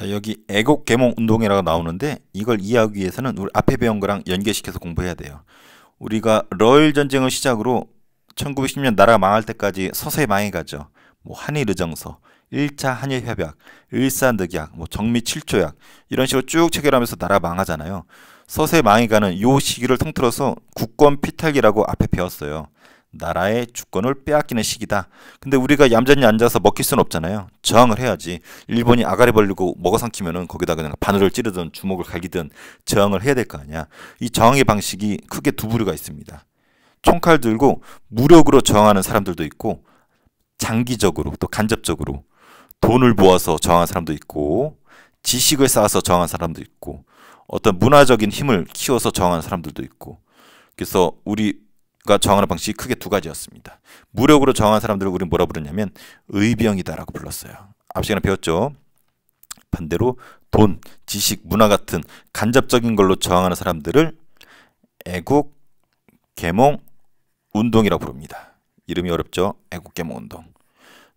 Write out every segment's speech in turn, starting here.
자, 여기 애국계몽 운동이라고 나오는데 이걸 이해하기 위해서는 우리 앞에 배운 거랑 연계시켜서 공부해야 돼요. 우리가 러일 전쟁을 시작으로 1910년 나라가 망할 때까지 서서히 망해가죠. 뭐 한일의정서, 1차 한일협약, 일산득약, 뭐 정미 7조약 이런 식으로 쭉 체결하면서 나라가 망하잖아요. 서서히 망해가는 요 시기를 통틀어서 국권 피탈기라고 앞에 배웠어요. 나라의 주권을 빼앗기는 시기다. 근데 우리가 얌전히 앉아서 먹힐 수는 없잖아요. 저항을 해야지. 일본이 아가리 벌리고 먹어 삼키면은 거기다 그냥 바늘을 찌르든 주먹을 갈기든 저항을 해야 될 거 아니야. 이 저항의 방식이 크게 두 부류가 있습니다. 총칼 들고 무력으로 저항하는 사람들도 있고, 장기적으로 또 간접적으로 돈을 모아서 저항하는 사람도 있고, 지식을 쌓아서 저항하는 사람도 있고, 어떤 문화적인 힘을 키워서 저항하는 사람들도 있고. 그래서 우리가 저항하는 방식이 크게 두 가지였습니다. 무력으로 저항하는 사람들을 우리는 뭐라 부르냐면 의병이다라고 불렀어요. 앞 시간에 배웠죠. 반대로 돈, 지식, 문화 같은 간접적인 걸로 저항하는 사람들을 애국, 계몽, 운동이라고 부릅니다. 이름이 어렵죠? 애국계몽 운동.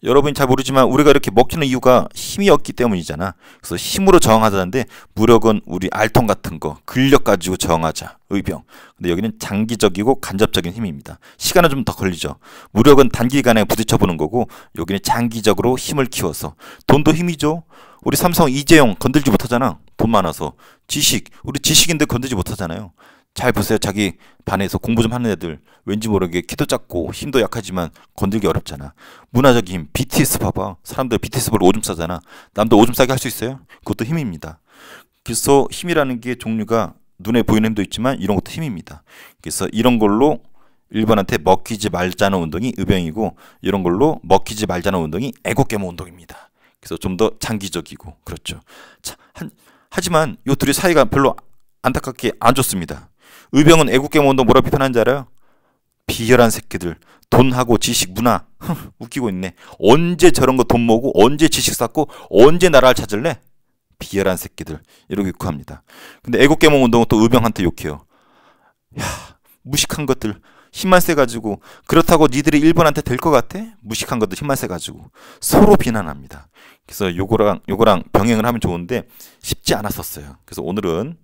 여러분이 잘 모르지만 우리가 이렇게 먹히는 이유가 힘이 없기 때문이잖아. 그래서 힘으로 저항하자는데 무력은 우리 알통 같은 거, 근력 가지고 저항하자. 의병. 근데 여기는 장기적이고 간접적인 힘입니다. 시간은 좀 더 걸리죠. 무력은 단기간에 부딪혀보는 거고, 여기는 장기적으로 힘을 키워서. 돈도 힘이죠. 우리 삼성 이재용 건들지 못하잖아. 돈 많아서. 지식, 우리 지식인들 건들지 못하잖아요. 잘 보세요. 자기 반에서 공부 좀 하는 애들 왠지 모르게 키도 작고 힘도 약하지만 건들기 어렵잖아. 문화적인 힘, BTS 봐봐. 사람들 BTS 보러 오줌 싸잖아. 남도 오줌 싸게 할 수 있어요? 그것도 힘입니다. 그래서 힘이라는 게 종류가 눈에 보이는 힘도 있지만 이런 것도 힘입니다. 그래서 이런 걸로 일본한테 먹히지 말자는 운동이 의병이고, 이런 걸로 먹히지 말자는 운동이 애국계몽 운동입니다. 그래서 좀 더 장기적이고 그렇죠. 자, 하지만 이 둘이 사이가 별로 안타깝게 안 좋습니다. 의병은 애국계몽 운동 뭐라 비판하는지 알아요? 비열한 새끼들, 돈하고 지식, 문화 웃기고 있네. 언제 저런 거 돈 모으고 언제 지식 쌓고 언제 나라를 찾을래? 비열한 새끼들 이러고 욕합니다. 근데 애국계몽 운동은 또 의병한테 욕해요. 야, 무식한 것들 힘만 세가지고, 그렇다고 니들이 일본한테 될 것 같아? 무식한 것들 힘만 세가지고 서로 비난합니다. 그래서 요거랑 병행을 하면 좋은데 쉽지 않았었어요. 그래서 오늘은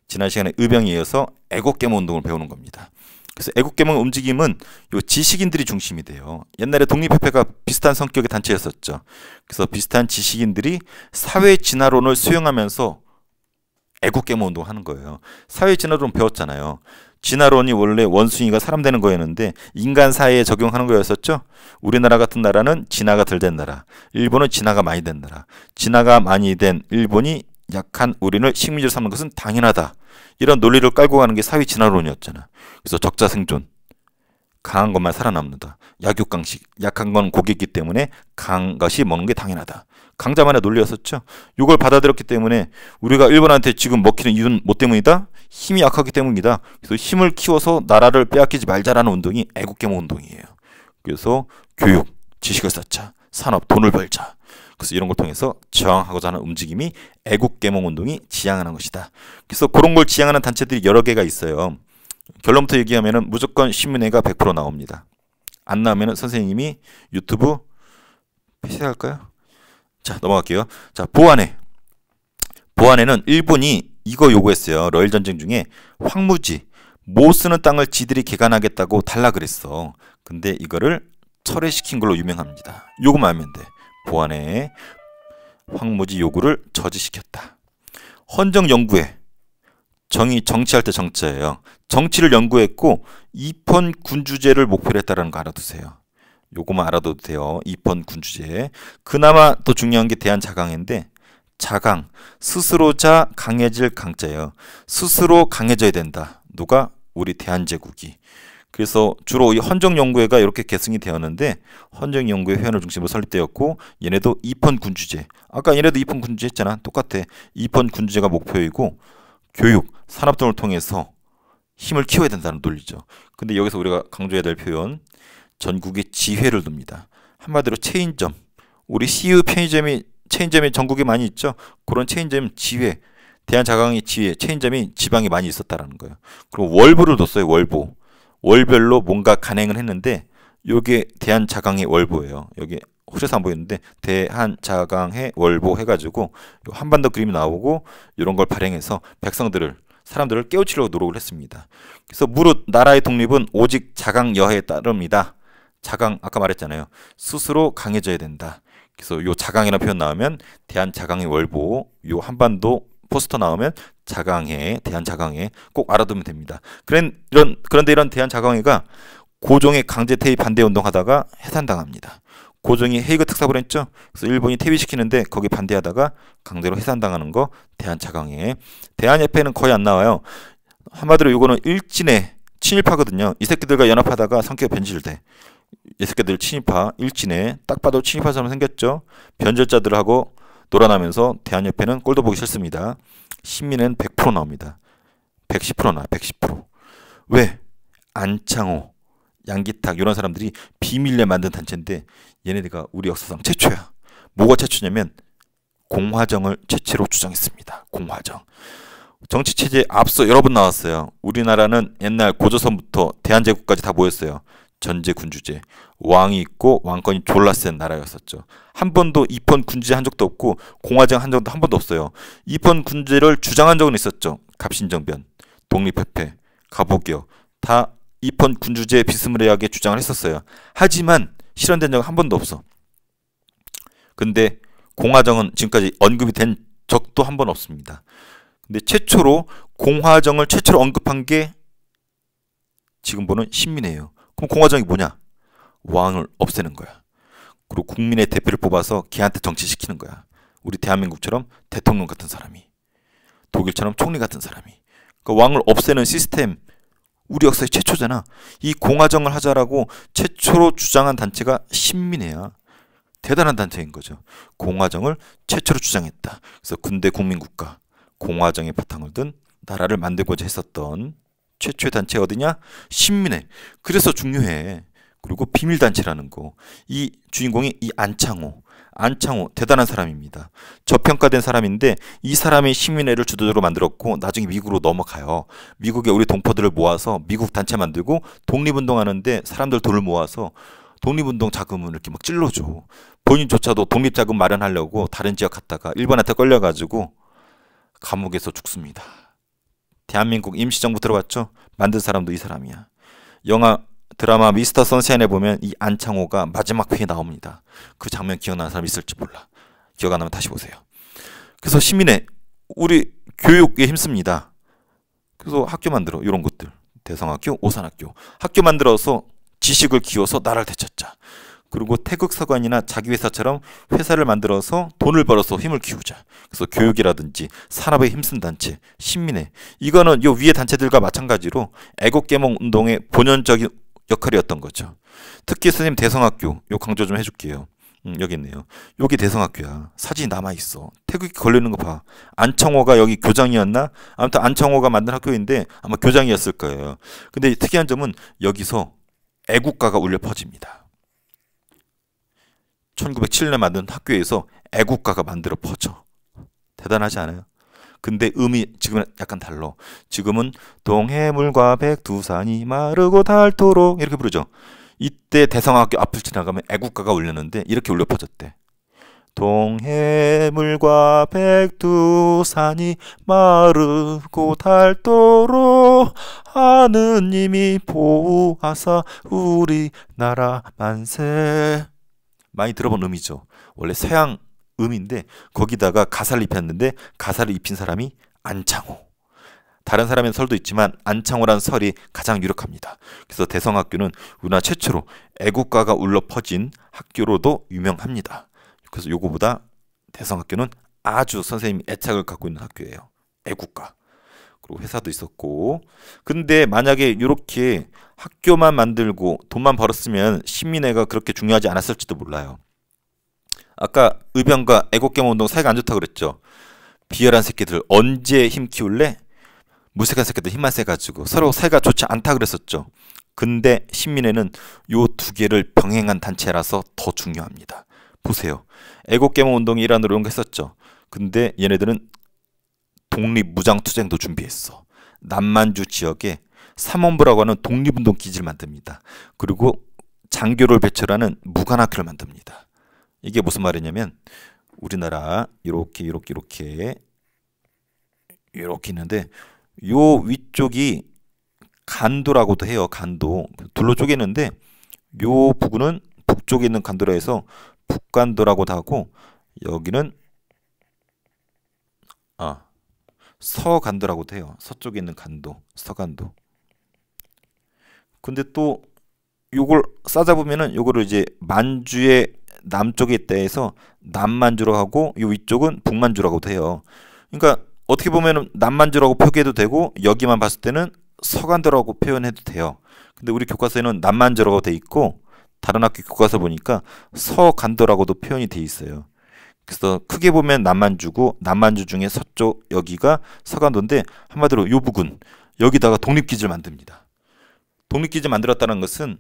지난 시간에 의병에 이어서 애국계몽 운동을 배우는 겁니다. 그래서 애국계몽 움직임은 요 지식인들이 중심이 돼요. 옛날에 독립협회가 비슷한 성격의 단체였었죠. 그래서 비슷한 지식인들이 사회 진화론을 수용하면서 애국계몽 운동을 하는 거예요. 사회 진화론 배웠잖아요. 진화론이 원래 원숭이가 사람 되는 거였는데 인간 사회에 적용하는 거였었죠. 우리나라 같은 나라는 진화가 덜 된 나라, 일본은 진화가 많이 된 나라. 진화가 많이 된 일본이 약한 우리를 식민지로 삼는 것은 당연하다. 이런 논리를 깔고 가는 게 사회 진화론이었잖아. 그래서 적자 생존, 강한 것만 살아남는다. 약육강식, 약한 건 고기 있기 때문에 강한 것이 먹는 게 당연하다. 강자만의 논리였었죠. 이걸 받아들였기 때문에 우리가 일본한테 지금 먹히는 이유는 뭐 때문이다? 힘이 약하기 때문이다. 그래서 힘을 키워서 나라를 빼앗기지 말자라는 운동이 애국계몽 운동이에요. 그래서 교육, 지식을 쌓자, 산업, 돈을 벌자. 그래서 이런 걸 통해서 저항하고자 하는 움직임이 애국계몽 운동이 지향하는 것이다. 그래서 그런 걸 지향하는 단체들이 여러 개가 있어요. 결론부터 얘기하면 무조건 신문회가 100% 나옵니다. 안 나오면 선생님이 유튜브 폐쇄할까요? 자, 넘어갈게요. 자, 보안회. 보안회는 일본이 이거 요구했어요. 러일 전쟁 중에 황무지, 못 쓰는 땅을 지들이 개간하겠다고 달라 그랬어. 근데 이거를 철회시킨 걸로 유명합니다. 요거만 하면 돼. 보안회 황무지 요구를 저지시켰다. 헌정연구회. 정치할 때 정자예요. 정치를 연구했고 입헌 군주제를 목표로 했다는 거 알아두세요. 요거만 알아둬도 돼요. 입헌 군주제. 그나마 더 중요한 게 대한자강회인데, 자강, 스스로자 강해질 강자예요. 스스로 강해져야 된다. 누가? 우리 대한제국이. 그래서 주로 이 헌정연구회가 이렇게 계승이 되었는데, 헌정연구회 회원을 중심으로 설립되었고, 얘네도 입헌군주제. 아까 얘네도 입헌군주제 했잖아. 똑같아. 입헌군주제가 목표이고, 교육, 산업 등을 통해서 힘을 키워야 된다는 논리죠. 근데 여기서 우리가 강조해야 될 표현, 전국에 지회를 둡니다. 한마디로 체인점. 우리 CU 편의점이 체인점이 전국에 많이 있죠. 그런 체인점 지회, 대한자강의 지회, 체인점이 지방에 많이 있었다라는 거예요. 그리고 월보를 뒀어요. 월보. 월별로 뭔가 간행을 했는데, 요게 대한자강의 월보예요. 여기 호셔서 안 보이는데 대한자강회 월보 해가지고 요 한반도 그림이 나오고 이런 걸 발행해서 사람들을 깨우치려고 노력을 했습니다. 그래서 무릇 나라의 독립은 오직 자강여하에 따릅니다. 자강 아까 말했잖아요. 스스로 강해져야 된다. 그래서 요 자강이라는 표현 나오면 대한자강회 월보, 요 한반도 포스터 나오면 자강회, 대한자강회 꼭 알아두면 됩니다. 그런데 이런 대한자강회가 고종의 강제 퇴위 반대 운동하다가 해산당합니다. 고종이 헤이그 특사부를 했죠. 그래서 일본이 퇴위시키는데 거기 반대하다가 강제로 해산당하는 거 대한자강회. 대한협회는 거의 안 나와요. 한마디로 이거는 일진의 친일파거든요. 이 새끼들과 연합하다가 성격 변질돼. 이 새끼들 친일파, 일진에 딱 봐도 친일파처럼 생겼죠. 변절자들하고 놀아나면서 대한협회는 꼴도 보기 싫습니다. 신민은 100% 나옵니다. 110% 나와요. 110%. 왜? 안창호, 양기탁 이런 사람들이 비밀리에 만든 단체인데 얘네들가 우리 역사상 최초야. 뭐가 최초냐면 공화정을 최초로 주장했습니다. 공화정. 정치체제에 앞서 여러 번 나왔어요. 우리나라는 옛날 고조선부터 대한제국까지 다 모였어요. 전제 군주제. 왕이 있고 왕권이 졸라 센 나라였었죠. 한 번도 입헌 군주제 한 적도 없고 공화정 한 적도 한 번도 없어요. 입헌 군주제를 주장한 적은 있었죠. 갑신정변, 독립협회, 가보기역 다 입헌 군주제 비스무리하게 주장을 했었어요. 하지만 실현된 적은 한 번도 없어. 근데 공화정은 지금까지 언급이 된 적도 한 번 없습니다. 근데 최초로 공화정을 최초로 언급한 게 지금 보는 신민이에요. 그럼 공화정이 뭐냐? 왕을 없애는 거야. 그리고 국민의 대표를 뽑아서 걔한테 정치시키는 거야. 우리 대한민국처럼 대통령 같은 사람이, 독일처럼 총리 같은 사람이. 그러니까 왕을 없애는 시스템, 우리 역사의 최초잖아. 이 공화정을 하자라고 최초로 주장한 단체가 신민회야. 대단한 단체인 거죠. 공화정을 최초로 주장했다. 그래서 군대 국민국가, 공화정의 바탕을 둔 나라를 만들고자 했었던 최초의 단체 어디냐? 신민회. 그래서 중요해. 그리고 비밀단체라는 거. 이 주인공이 이 안창호 대단한 사람입니다. 저평가된 사람인데 이 사람이 신민회를 주도적으로 만들었고 나중에 미국으로 넘어가요. 미국에 우리 동포들을 모아서 미국 단체 만들고 독립운동하는데 사람들 돈을 모아서 독립운동 자금을 이렇게 막 찔러줘. 본인조차도 독립자금 마련하려고 다른 지역 갔다가 일본한테 걸려가지고 감옥에서 죽습니다. 대한민국 임시정부 들어봤죠? 만든 사람도 이 사람이야. 영화 드라마 미스터 선샤인에 보면 이 안창호가 마지막 회에 나옵니다. 그 장면 기억나는 사람 있을지 몰라. 기억 안 나면 다시 보세요. 그래서 시민회, 우리 교육에 힘씁니다. 그래서 학교 만들어. 이런 것들. 대성학교, 오산학교. 학교 만들어서 지식을 키워서 나라를 되찾자. 그리고 태극서관이나 자기 회사처럼 회사를 만들어서 돈을 벌어서 힘을 키우자. 그래서 교육이라든지 산업에 힘쓴 단체, 신민회. 이거는 요 위에 단체들과 마찬가지로 애국계몽 운동의 본연적인 역할이었던 거죠. 특히 선생님 대성학교, 요 강조 좀 해줄게요. 여기 있네요. 여기 대성학교야. 사진이 남아있어. 태극기 걸리는 거 봐. 안창호가 여기 교장이었나? 아무튼 안창호가 만든 학교인데 아마 교장이었을 거예요. 근데 특이한 점은 여기서 애국가가 울려 퍼집니다. 1907년에 만든 학교에서 애국가가 만들어 퍼져. 대단하지 않아요? 근데 음이 지금은 약간 달라. 지금은 동해물과 백두산이 마르고 닳도록 이렇게 부르죠. 이때 대성학교 앞을 지나가면 애국가가 울렸는데 이렇게 울려 퍼졌대. 동해물과 백두산이 마르고 닳도록 하느님이 보호하사 우리나라 만세. 많이 들어본 음이죠. 원래 서양 음인데 거기다가 가사를 입혔는데 가사를 입힌 사람이 안창호. 다른 사람의 설도 있지만 안창호란 설이 가장 유력합니다. 그래서 대성학교는 우리나라 최초로 애국가가 울려 퍼진 학교로도 유명합니다. 그래서 요거보다 대성학교는 아주 선생님이 애착을 갖고 있는 학교예요. 애국가. 그리고 회사도 있었고. 근데 만약에 이렇게 학교만 만들고 돈만 벌었으면 신민회가 그렇게 중요하지 않았을지도 몰라요. 아까 의병과 애국계몽 운동 사이가 안 좋다고 그랬죠. 비열한 새끼들 언제 힘 키울래? 무색한 새끼들 힘만 세가지고 서로 사이가 좋지 않다 그랬었죠. 근데 신민회는 요 두 개를 병행한 단체라서 더 중요합니다. 보세요. 애국계몽 운동이 일환으로 이런 거 했었죠. 근데 얘네들은 독립무장투쟁도 준비했어. 남만주 지역에 삼원부라고 하는 독립운동 기지를 만듭니다. 그리고 장교를 배출하는 무관학교를 만듭니다. 이게 무슨 말이냐면 우리나라 이렇게 있는데 요 위쪽이 간도라고도 해요. 간도. 둘로 쪼개는데 요 부근은 북쪽에 있는 간도라 해서 북간도라고도 하고 여기는 서간도라고도 해요. 서쪽에 있는 간도, 서간도. 근데 또 요걸 싸잡으면은 요거를 이제 만주의 남쪽에 있다 해서 남만주라고 하고 요 위쪽은 북만주라고도 해요. 그러니까 어떻게 보면은 남만주라고 표기해도 되고 여기만 봤을 때는 서간도라고 표현해도 돼요. 근데 우리 교과서에는 남만주라고 돼 있고 다른 학교 교과서 보니까 서간도라고도 표현이 돼 있어요. 그래서 크게 보면 남만주고 남만주 중에 서쪽 여기가 서간도인데 한마디로 요 부근 여기다가 독립기지를 만듭니다. 독립기지 만들었다는 것은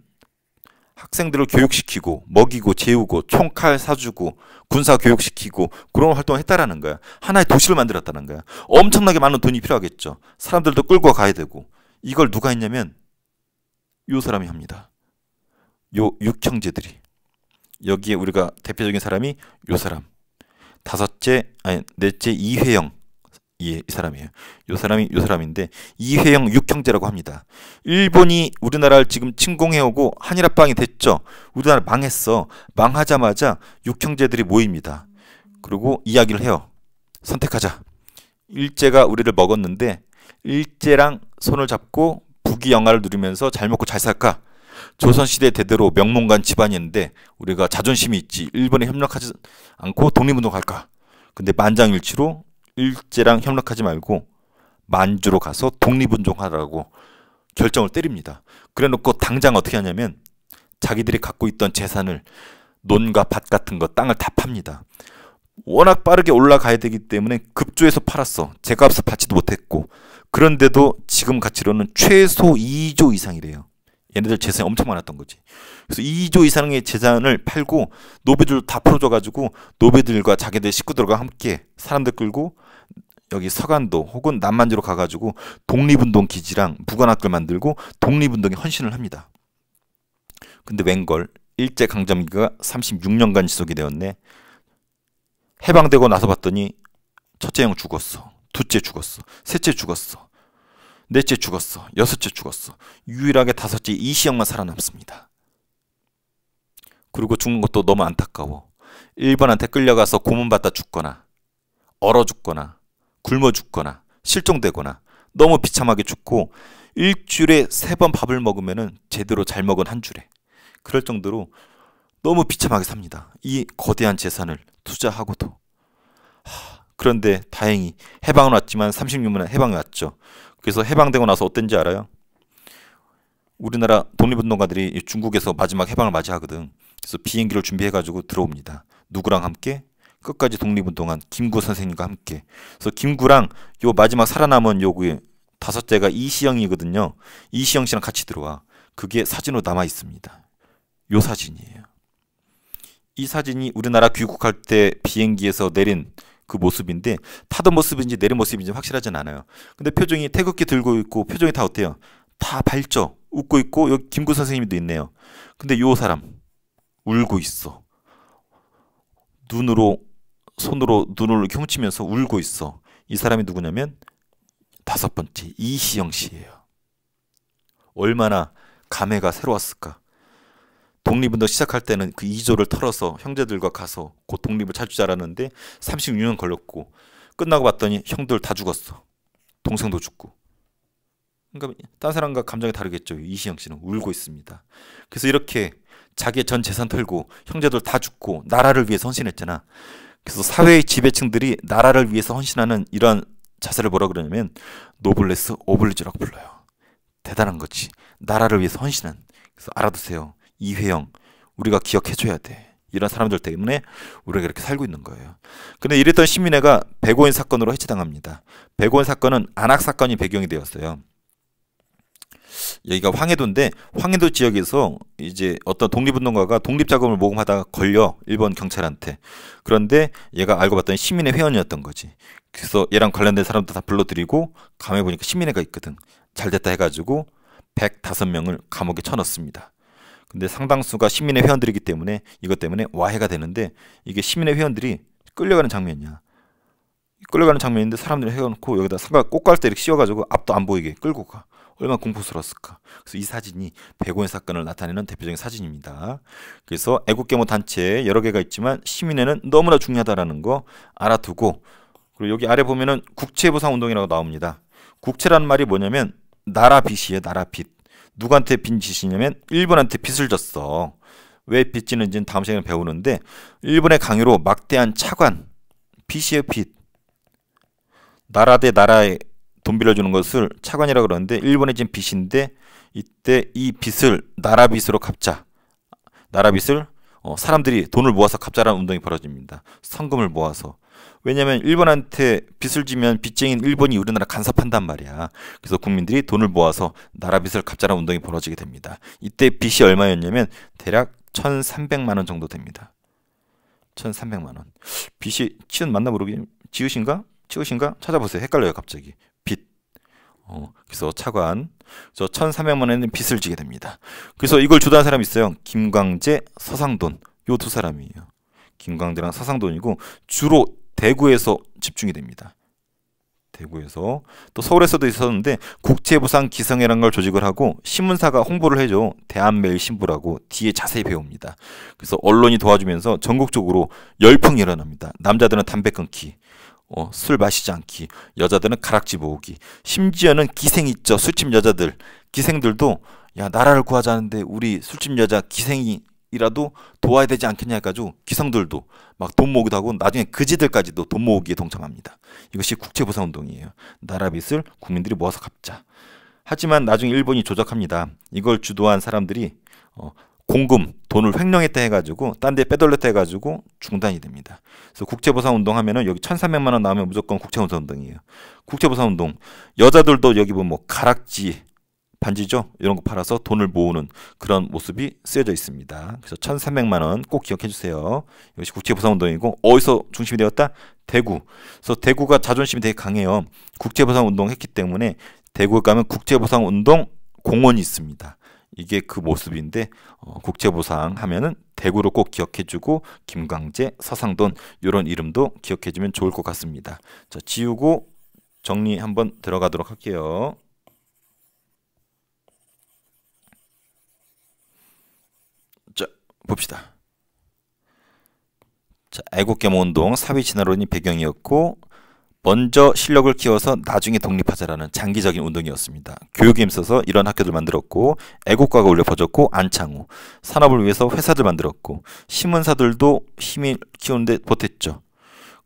학생들을 교육시키고 먹이고 재우고 총칼 사주고 군사 교육시키고 그런 활동을 했다라는 거야. 하나의 도시를 만들었다는 거야. 엄청나게 많은 돈이 필요하겠죠. 사람들도 끌고 가야 되고. 이걸 누가 했냐면 요 사람이 합니다. 요 육형제들이. 여기에 우리가 대표적인 사람이 요 사람. 넷째 이회영. 이 사람이에요. 요 사람인데 이회영 육형제라고 합니다. 일본이 우리나라를 지금 침공해오고 한일합방이 됐죠. 우리나라 망했어. 망하자마자 육형제들이 모입니다. 그리고 이야기를 해요. 선택하자. 일제가 우리를 먹었는데 일제랑 손을 잡고 부귀 영화를 누리면서 잘 먹고 잘 살까? 조선시대 대대로 명문관 집안이었는데 우리가 자존심이 있지. 일본에 협력하지 않고 독립운동 갈까? 근데 만장일치로 일제랑 협력하지 말고 만주로 가서 독립운동하라고 결정을 때립니다. 그래놓고 당장 어떻게 하냐면 자기들이 갖고 있던 재산을 논과 밭 같은 거 땅을 다 팝니다. 워낙 빠르게 올라가야 되기 때문에 급조해서 팔았어. 제값을 받지도 못했고 그런데도 지금 가치로는 최소 2조 이상이래요. 얘네들 재산이 엄청 많았던 거지. 그래서 2조 이상의 재산을 팔고 노비들 다 풀어줘가지고 노비들과 자기들 식구들과 함께 사람들 끌고 여기 서간도 혹은 남만주로 가가지고 독립운동 기지랑 무관학교를 만들고 독립운동에 헌신을 합니다. 근데 웬걸 일제강점기가 36년간 지속이 되었네. 해방되고 나서 봤더니 첫째 형 죽었어. 둘째 죽었어. 셋째 죽었어. 넷째 죽었어. 여섯째 죽었어. 유일하게 다섯째 이시영만 살아남습니다. 그리고 죽는 것도 너무 안타까워. 일본한테 끌려가서 고문받다 죽거나 얼어 죽거나 굶어 죽거나 실종되거나 너무 비참하게 죽고 일주일에 3번 밥을 먹으면은 제대로 잘 먹은 한 줄에 그럴 정도로 너무 비참하게 삽니다. 이 거대한 재산을 투자하고도. 그런데 다행히 해방은 왔지만 36년에 해방이 왔죠. 그래서 해방되고 나서 어땠는지 알아요? 우리나라 독립운동가들이 중국에서 마지막 해방을 맞이하거든. 그래서 비행기를 준비해가지고 들어옵니다. 누구랑 함께? 끝까지 독립운동한 김구 선생님과 함께. 그래서 김구랑 요 마지막 살아남은 요구의 다섯째가 이시영이거든요. 이시영 씨랑 같이 들어와. 그게 사진으로 남아 있습니다. 요 사진이에요. 이 사진이 우리나라 귀국할 때 비행기에서 내린 그 모습인데 타던 모습인지 내린 모습인지 확실하진 않아요. 근데 표정이 태극기 들고 있고 표정이 다 어때요? 다 밝죠? 웃고 있고 여기 김구 선생님도 있네요. 근데 요 사람 울고 있어. 손으로 눈을 이렇게 훔치면서 울고 있어. 이 사람이 누구냐면 5번째 이시영 씨예요. 얼마나 감회가 새로웠을까. 독립운동 시작할 때는 그 2조를 털어서 형제들과 가서 곧 독립을 찾을 줄 알았는데 36년 걸렸고 끝나고 봤더니 형들 다 죽었어. 동생도 죽고. 그러니까 딴 사람과 감정이 다르겠죠. 이시영 씨는 울고 있습니다. 그래서 이렇게 자기의 전 재산 털고 형제들 다 죽고 나라를 위해서 헌신했잖아. 그래서 사회의 지배층들이 나라를 위해서 헌신하는 이런 자세를 뭐라 그러냐면 노블레스 오블리주라고 불러요. 대단한 거지. 나라를 위해서 헌신한. 그래서 알아두세요. 이회영 우리가 기억해줘야 돼. 이런 사람들 때문에 우리가 이렇게 살고 있는 거예요. 근데 이랬던 신민회가 백오인 사건으로 해체당합니다. 백오인 사건은 안학 사건이 배경이 되었어요. 여기가 황해도인데 황해도 지역에서 이제 어떤 독립운동가가 독립자금을 모금하다가 걸려 일본 경찰한테. 그런데 얘가 알고 봤더니 시민회 회원이었던 거지. 그래서 얘랑 관련된 사람들 다 불러들이고 감옥에 보니까 시민회가 있거든. 잘됐다 해가지고 105명을 감옥에 쳐넣습니다. 근데 상당수가 시민의 회원들이기 때문에 이것 때문에 와해가 되는데, 이게 시민의 회원들이 끌려가는 장면이야. 끌려가는 장면인데 사람들이 해놓고 여기다 꽃갈대 이렇게 씌워가지고 앞도 안 보이게 끌고 가. 얼마나 공포스러웠을까. 그래서 이 사진이 배고인 사건을 나타내는 대표적인 사진입니다. 그래서 애국계모 단체 여러 개가 있지만 시민회는 너무나 중요하다라는 거 알아두고, 그리고 여기 아래 보면은 국채보상운동이라고 나옵니다. 국채라는 말이 뭐냐면 나라 빚이에요. 나라 빚. 누구한테 빚 지시냐면 일본한테 빚을 졌어. 왜 빚 지는지는 다음 시간에 배우는데, 일본의 강요로 막대한 차관, 빚이에요. 빚. 나라 대 나라에 돈 빌려주는 것을 차관이라고 그러는데, 일본에 지금 빚인데 이때 이 빚을 나라 빚으로 갚자. 나라 빚을 사람들이 돈을 모아서 갚자라는 운동이 벌어집니다. 성금을 모아서. 왜냐하면 일본한테 빚을 지면 빚쟁이인 일본이 우리나라 간섭한단 말이야. 그래서 국민들이 돈을 모아서 나라 빚을 갚자라는 운동이 벌어지게 됩니다. 이때 빚이 얼마였냐면 대략 1,300만 원 정도 됩니다. 1,300만 원. 빚이 치읓 맞나 모르겠는데 지읒인가? 치읓인가? 찾아보세요. 헷갈려요 갑자기. 빚. 그래서 차관. 그래서 1,300만 원의 빚을 지게 됩니다. 그래서 이걸 주도한 사람이 있어요. 김광재, 서상돈. 요 두 사람이에요. 김광재랑 서상돈이고 주로 대구에서 집중이 됩니다. 대구에서. 또 서울에서도 있었는데 국채보상 기성회라는 걸 조직을 하고 신문사가 홍보를 해줘. 대한매일신부라고 뒤에 자세히 배웁니다. 그래서 언론이 도와주면서 전국적으로 열풍이 일어납니다. 남자들은 담배 끊기, 술 마시지 않기, 여자들은 가락지 모으기, 심지어는 기생 있죠. 술집 여자들. 기생들도 야 나라를 구하자는데 우리 술집 여자 기생이라도 도와야 되지 않겠냐 해가지고 기성들도 막 돈 모으기도 하고 나중에 그지들까지도 돈 모으기에 동참합니다. 이것이 국채보상운동이에요. 나라 빚을 국민들이 모아서 갚자. 하지만 나중에 일본이 조작합니다. 이걸 주도한 사람들이 공금, 돈을 횡령했다 해가지고 딴 데 빼돌렸다 해가지고 중단이 됩니다. 그래서 국채보상운동 하면은 여기 1,300만 원 나오면 무조건 국채보상운동이에요. 국채보상운동. 여자들도 여기 보면 뭐 가락지, 반지죠? 이런 거 팔아서 돈을 모으는 그런 모습이 쓰여져 있습니다. 그래서 1,300만 원 꼭 기억해 주세요. 이것이 국채보상운동이고, 어디서 중심이 되었다? 대구. 그래서 대구가 자존심이 되게 강해요. 국채보상운동 했기 때문에 대구에 가면 국채보상운동 공원이 있습니다. 이게 그 모습인데, 국채보상 하면은 대구로 꼭 기억해주고 김광재, 서상돈 이런 이름도 기억해주면 좋을 것 같습니다. 자, 지우고 정리 한번 들어가도록 할게요. 자, 봅시다. 자, 애국계모운동 사회 진화론이 배경이었고, 먼저 실력을 키워서 나중에 독립하자라는 장기적인 운동이었습니다. 교육에 힘써서 이런 학교들 만들었고, 애국가가 울려 퍼졌고, 안창호, 산업을 위해서 회사들 만들었고, 신문사들도 힘을 키우는데 보탰죠.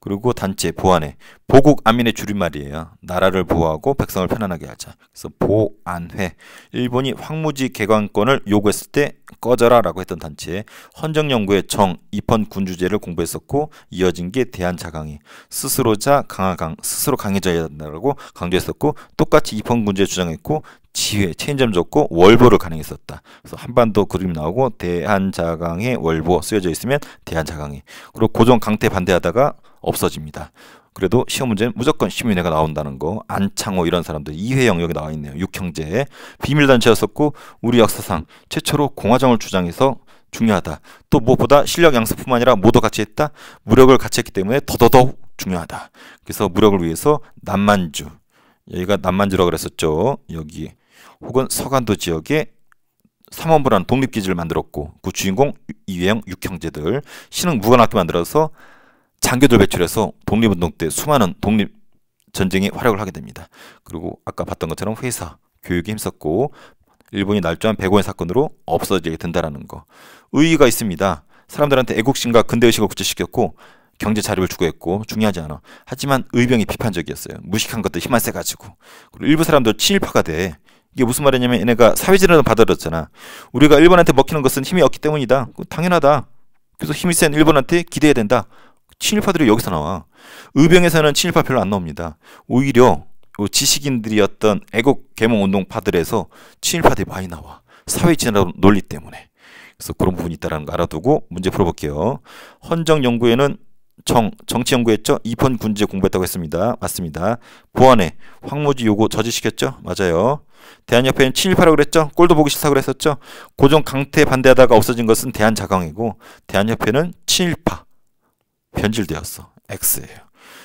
그리고 단체, 보안회, 보국 안민의 줄임말이에요. 나라를 보호하고 백성을 편안하게 하자. 그래서 보안회, 일본이 황무지 개관권을 요구했을 때 꺼져라 라고 했던 단체, 헌정연구의 정, 입헌 군주제를 공부했었고, 이어진 게 대한자강회, 스스로자 강하강, 스스로 강해져야 한다고 강조했었고, 똑같이 입헌 군주제 주장했고, 지회, 체인점 줬고, 월보를 간행했었다. 그래서 한반도 그림 나오고, 대한자강회 월보 쓰여져 있으면 대한자강회. 그리고 고종 강퇴 반대하다가 없어집니다. 그래도 시험 문제는 무조건 시민회가 나온다는 거. 안창호 이런 사람들, 이회영 여기 나와 있네요. 육형제. 비밀단체였었고, 우리 역사상 최초로 공화정을 주장해서 중요하다. 또 무엇보다 실력 양습뿐만 아니라 모두 같이 했다. 무력을 같이 했기 때문에 더더더욱 중요하다. 그래서 무력을 위해서 남만주, 여기가 남만주라고 그랬었죠. 여기 혹은 서간도 지역에 삼원부라는 독립기지를 만들었고, 그 주인공 이회영 육형제들, 신흥무관학교 만들어서 장교들 배출해서 독립운동 때 수많은 독립전쟁에 활약을 하게 됩니다. 그리고 아까 봤던 것처럼 회사, 교육에 힘썼고, 일본이 날조한 배고인 사건으로 없어지게 된다는 거. 의의가 있습니다. 사람들한테 애국심과 근대의식을 구체시켰고, 경제 자립을 추구했고, 중요하지 않아. 하지만 의병이 비판적이었어요. 무식한 것도 힘만 세가지고. 그리고 일부 사람들 친일파가 돼. 이게 무슨 말이냐면 얘네가 사회진화를 받아들였잖아. 우리가 일본한테 먹히는 것은 힘이 없기 때문이다. 당연하다. 그래서 힘이 센 일본한테 기대해야 된다. 친일파들이 여기서 나와. 의병에서는 친일파 별로 안 나옵니다. 오히려 지식인들이었던 애국 계몽운동파들에서 친일파들이 많이 나와. 사회진화 논리 때문에. 그래서 그런 부분이 있다는 거 알아두고 문제 풀어볼게요. 헌정연구회는 정치 연구했죠? 2번 군주제 공부했다고 했습니다. 맞습니다. 보안회 황무지 요구 저지시켰죠? 맞아요. 대한협회는 친일파라고 그랬죠? 꼴도 보기 싫다고 그랬었죠? 고종 강퇴 반대하다가 없어진 것은 대한자강이고 대한협회는 친일파 변질되었어. X예요.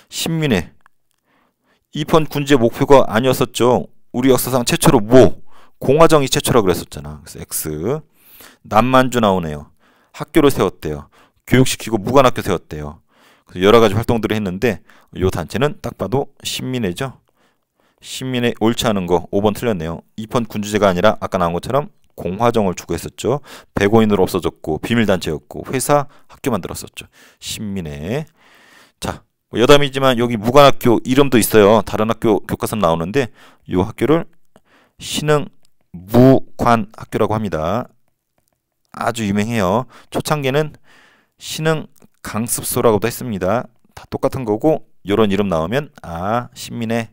신민회 2번 군주제 목표가 아니었었죠. 우리 역사상 최초로 공화정이 최초라고 그랬었잖아. 그래서 X. 남만주 나오네요. 학교를 세웠대요. 교육시키고 무관학교 세웠대요. 그래서 여러 가지 활동들을 했는데 이 단체는 딱 봐도 신민회죠. 신민회 옳지 않은 거 5번 틀렸네요. 2번 군주제가 아니라 아까 나온 것처럼 공화정을 추구했었죠. 백오인으로 없어졌고 비밀단체였고 회사 학교 만들었었죠. 신민회. 자, 여담이지만 여기 무관학교 이름도 있어요. 다른 학교 교과서 나오는데 이 학교를 신흥 무관학교라고 합니다. 아주 유명해요. 초창기는 신흥 강습소라고도 했습니다. 다 똑같은 거고 이런 이름 나오면 신민회